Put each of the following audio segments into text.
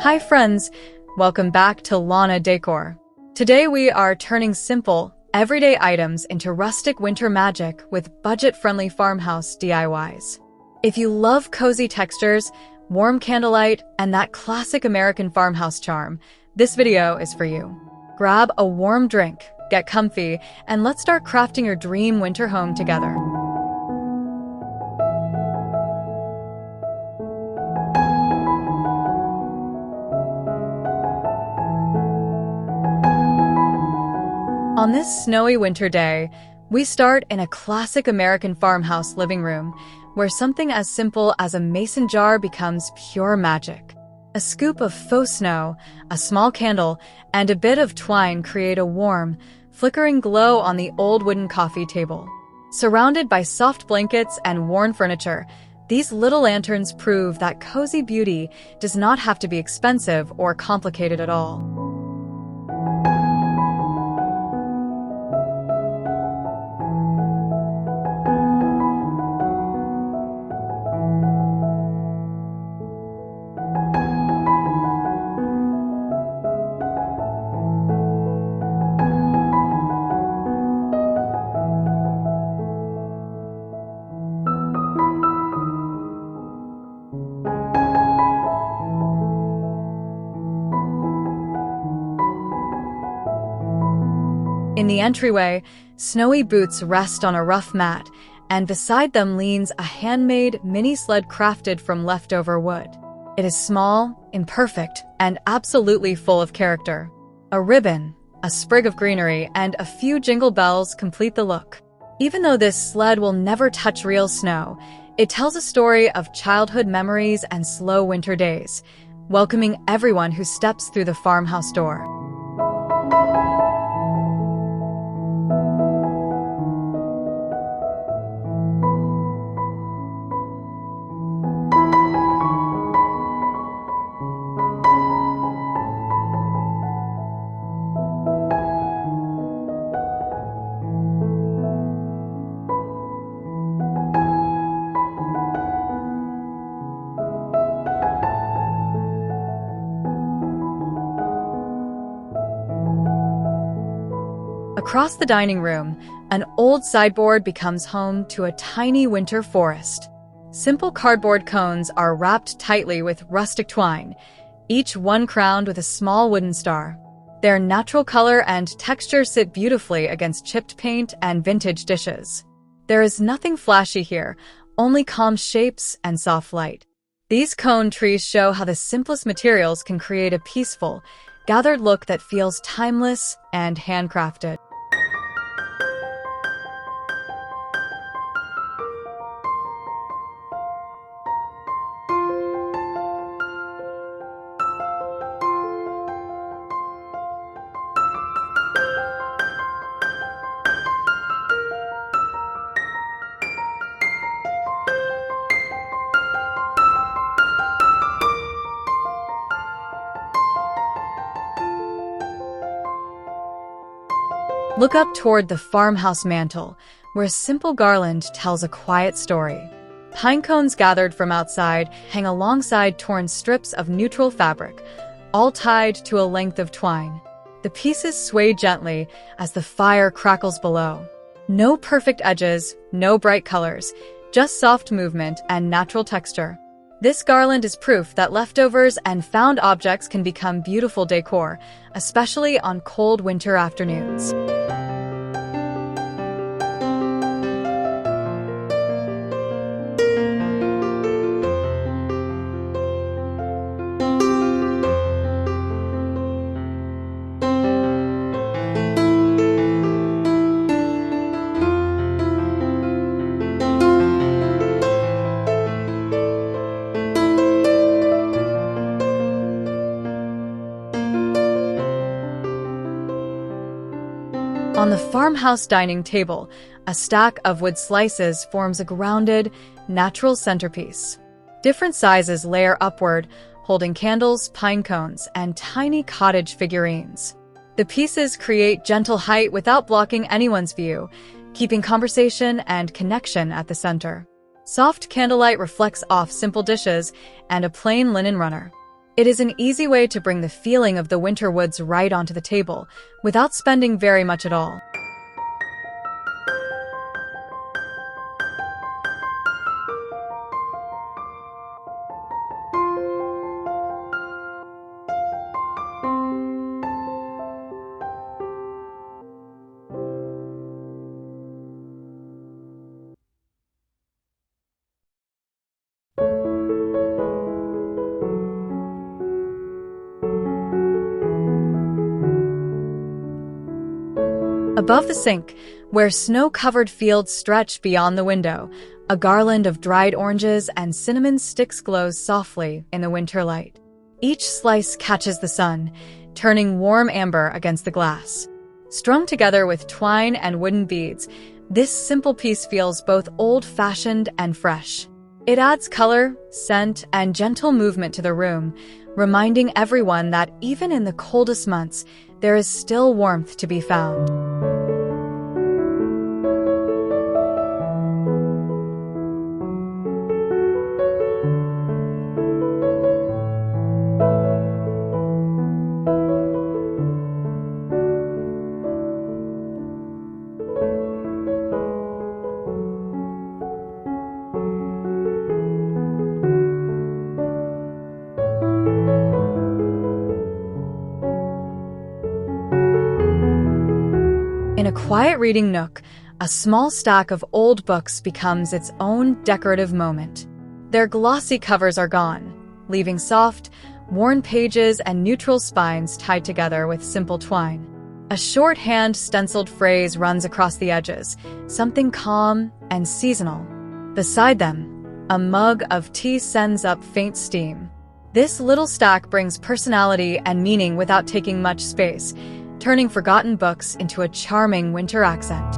Hi friends, welcome back to Lana Decor. Today we are turning simple, everyday items into rustic winter magic with budget-friendly farmhouse DIYs. If you love cozy textures, warm candlelight, and that classic American farmhouse charm, this video is for you. Grab a warm drink, get comfy, and let's start crafting your dream winter home together. On this snowy winter day, we start in a classic American farmhouse living room, where something as simple as a mason jar becomes pure magic. A scoop of faux snow, a small candle, and a bit of twine create a warm, flickering glow on the old wooden coffee table. Surrounded by soft blankets and worn furniture, these little lanterns prove that cozy beauty does not have to be expensive or complicated at all. In the entryway, snowy boots rest on a rough mat, and beside them leans a handmade mini sled crafted from leftover wood. It is small, imperfect, and absolutely full of character. A ribbon, a sprig of greenery, and a few jingle bells complete the look. Even though this sled will never touch real snow, it tells a story of childhood memories and slow winter days, welcoming everyone who steps through the farmhouse door. Across the dining room, an old sideboard becomes home to a tiny winter forest. Simple cardboard cones are wrapped tightly with rustic twine, each one crowned with a small wooden star. Their natural color and texture sit beautifully against chipped paint and vintage dishes. There is nothing flashy here, only calm shapes and soft light. These cone trees show how the simplest materials can create a peaceful, gathered look that feels timeless and handcrafted. Look up toward the farmhouse mantel, where a simple garland tells a quiet story. Pine cones gathered from outside hang alongside torn strips of neutral fabric, all tied to a length of twine. The pieces sway gently as the fire crackles below. No perfect edges, no bright colors, just soft movement and natural texture. This garland is proof that leftovers and found objects can become beautiful decor, especially on cold winter afternoons. On the farmhouse dining table, a stack of wood slices forms a grounded, natural centerpiece. Different sizes layer upward, holding candles, pine cones, and tiny cottage figurines. The pieces create gentle height without blocking anyone's view, keeping conversation and connection at the center. Soft candlelight reflects off simple dishes and a plain linen runner. It is an easy way to bring the feeling of the winter woods right onto the table, without spending very much at all. Above the sink, where snow-covered fields stretch beyond the window, a garland of dried oranges and cinnamon sticks glows softly in the winter light. Each slice catches the sun, turning warm amber against the glass. Strung together with twine and wooden beads, this simple piece feels both old-fashioned and fresh. It adds color, scent, and gentle movement to the room, reminding everyone that even in the coldest months, there is still warmth to be found. In a quiet reading nook, a small stack of old books becomes its own decorative moment. Their glossy covers are gone, leaving soft, worn pages and neutral spines tied together with simple twine. A shorthand stenciled phrase runs across the edges, something calm and seasonal. Beside them, a mug of tea sends up faint steam. This little stack brings personality and meaning without taking much space, turning forgotten books into a charming winter accent.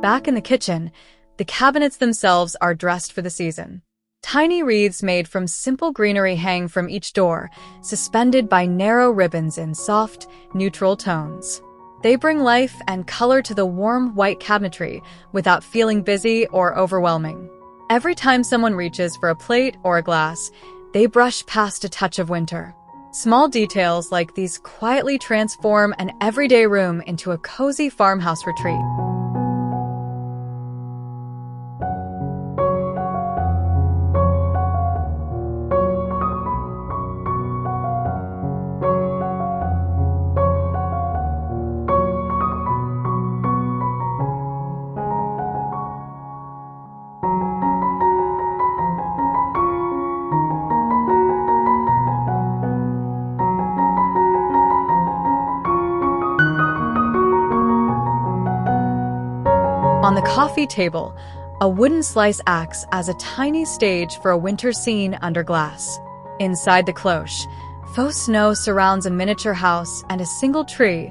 Back in the kitchen, the cabinets themselves are dressed for the season. Tiny wreaths made from simple greenery hang from each door, suspended by narrow ribbons in soft, neutral tones. They bring life and color to the warm white cabinetry without feeling busy or overwhelming. Every time someone reaches for a plate or a glass, they brush past a touch of winter. Small details like these quietly transform an everyday room into a cozy farmhouse retreat. On the coffee table, a wooden slice acts as a tiny stage for a winter scene under glass. Inside the cloche, faux snow surrounds a miniature house and a single tree,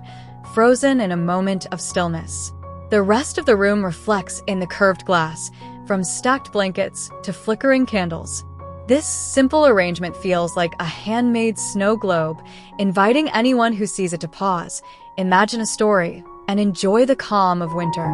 frozen in a moment of stillness. The rest of the room reflects in the curved glass, from stacked blankets to flickering candles. This simple arrangement feels like a handmade snow globe, inviting anyone who sees it to pause, imagine a story, and enjoy the calm of winter.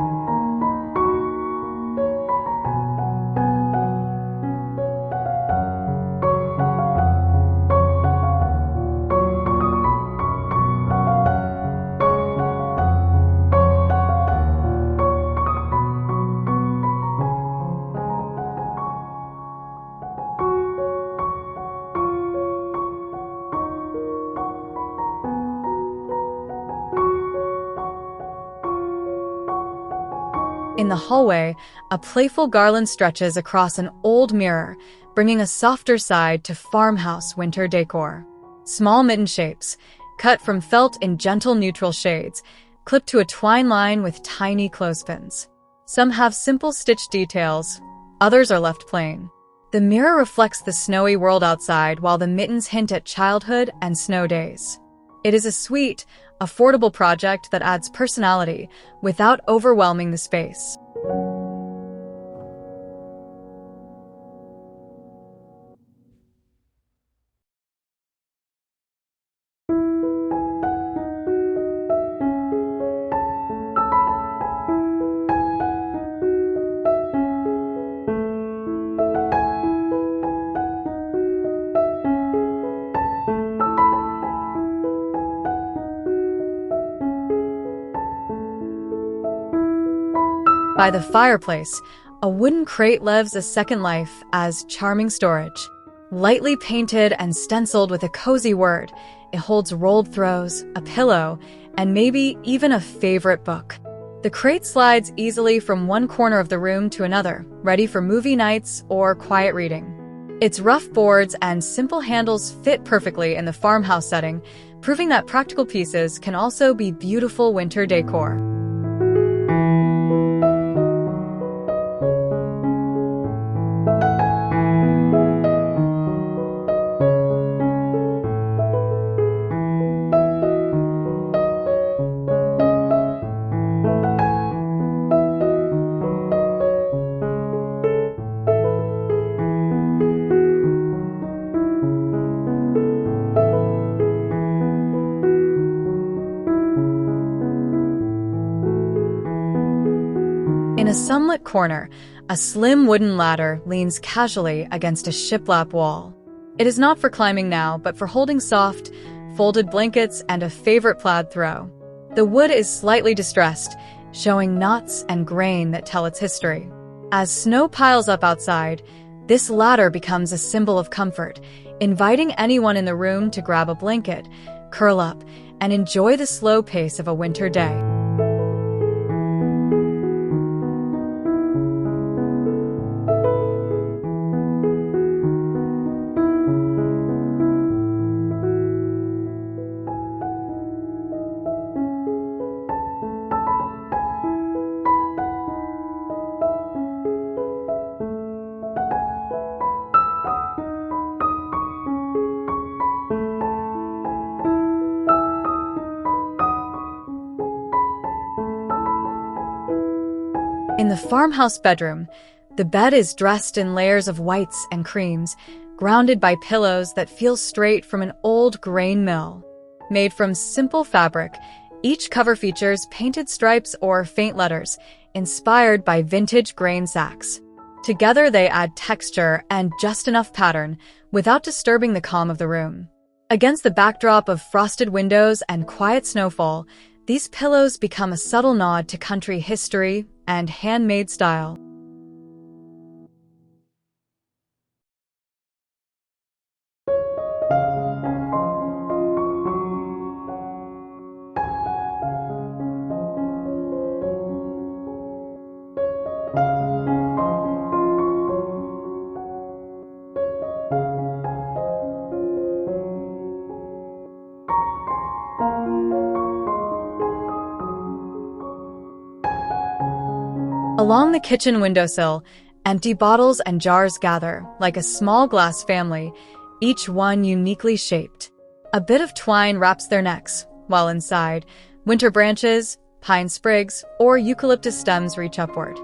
In the hallway, a playful garland stretches across an old mirror, bringing a softer side to farmhouse winter decor. Small mitten shapes, cut from felt in gentle neutral shades, clip to a twine line with tiny clothespins. Some have simple stitch details, others are left plain. The mirror reflects the snowy world outside, while the mittens hint at childhood and snow days. It is a sweet, affordable project that adds personality without overwhelming the space. By the fireplace, a wooden crate lives a second life as charming storage. Lightly painted and stenciled with a cozy word, it holds rolled throws, a pillow, and maybe even a favorite book. The crate slides easily from one corner of the room to another, ready for movie nights or quiet reading. Its rough boards and simple handles fit perfectly in the farmhouse setting, proving that practical pieces can also be beautiful winter decor. In a sunlit corner, a slim wooden ladder leans casually against a shiplap wall. It is not for climbing now, but for holding soft, folded blankets and a favorite plaid throw. The wood is slightly distressed, showing knots and grain that tell its history. As snow piles up outside, this ladder becomes a symbol of comfort, inviting anyone in the room to grab a blanket, curl up, and enjoy the slow pace of a winter day. In the farmhouse bedroom, the bed is dressed in layers of whites and creams, grounded by pillows that feel straight from an old grain mill. Made from simple fabric, each cover features painted stripes or faint letters, inspired by vintage grain sacks. Together they add texture and just enough pattern, without disturbing the calm of the room. Against the backdrop of frosted windows and quiet snowfall, these pillows become a subtle nod to country history and handmade style. Along the kitchen windowsill, empty bottles and jars gather, like a small glass family, each one uniquely shaped. A bit of twine wraps their necks, while inside, winter branches, pine sprigs, or eucalyptus stems reach upward.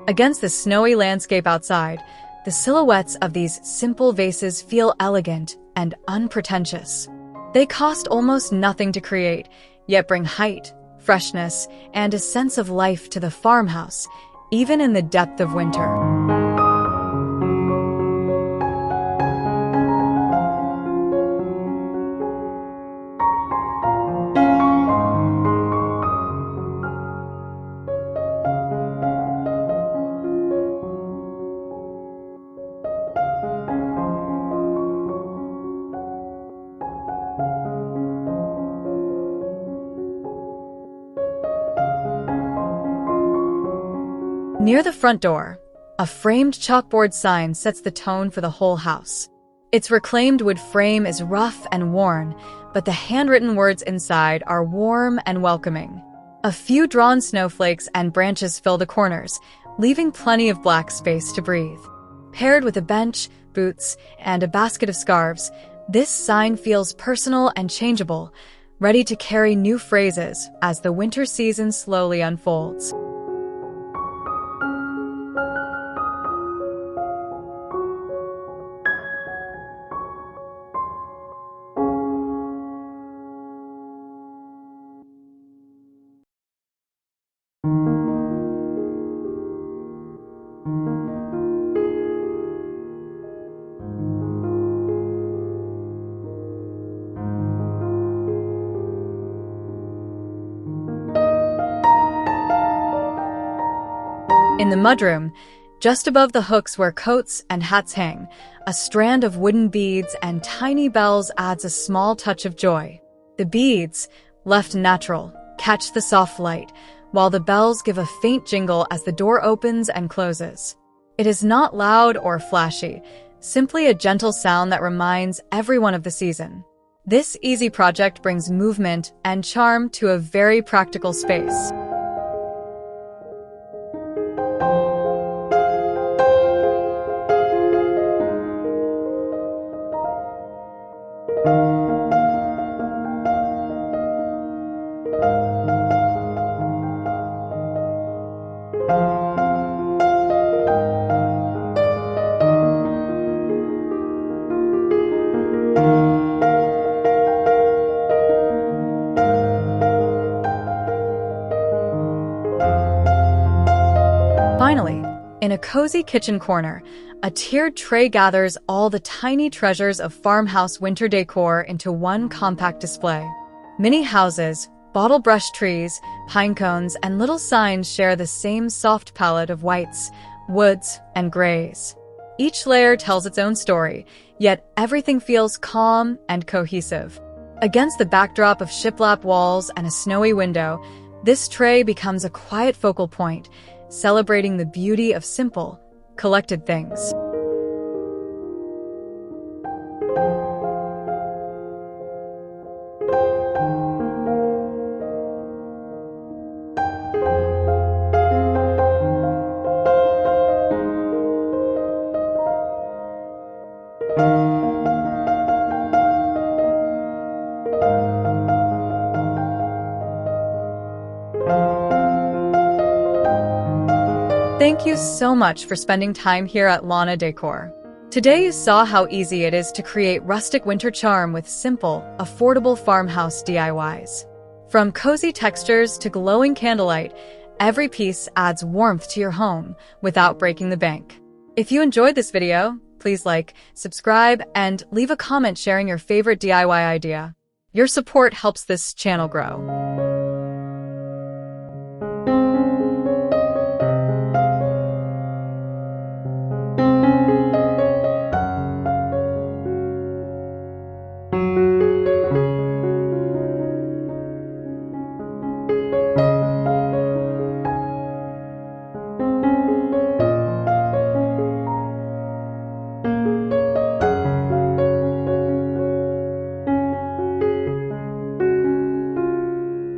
Against the snowy landscape outside, the silhouettes of these simple vases feel elegant and unpretentious. They cost almost nothing to create, yet bring height, freshness, and a sense of life to the farmhouse, even in the depth of winter. Near the front door, a framed chalkboard sign sets the tone for the whole house. Its reclaimed wood frame is rough and worn, but the handwritten words inside are warm and welcoming. A few drawn snowflakes and branches fill the corners, leaving plenty of black space to breathe. Paired with a bench, boots, and a basket of scarves, this sign feels personal and changeable, ready to carry new phrases as the winter season slowly unfolds. In the mudroom, just above the hooks where coats and hats hang, a strand of wooden beads and tiny bells adds a small touch of joy. The beads, left natural, catch the soft light, while the bells give a faint jingle as the door opens and closes. It is not loud or flashy, simply a gentle sound that reminds everyone of the season. This easy project brings movement and charm to a very practical space. Finally, in a cozy kitchen corner, a tiered tray gathers all the tiny treasures of farmhouse winter decor into one compact display. Many houses, bottle brush trees, pine cones, and little signs share the same soft palette of whites, woods, and grays. Each layer tells its own story, yet everything feels calm and cohesive. Against the backdrop of shiplap walls and a snowy window, this tray becomes a quiet focal point, celebrating the beauty of simple, collected things. Thank you so much for spending time here at Lana Decor. Today you saw how easy it is to create rustic winter charm with simple, affordable farmhouse DIYs. From cozy textures to glowing candlelight, every piece adds warmth to your home without breaking the bank. If you enjoyed this video, please like, subscribe, and leave a comment sharing your favorite DIY idea. Your support helps this channel grow.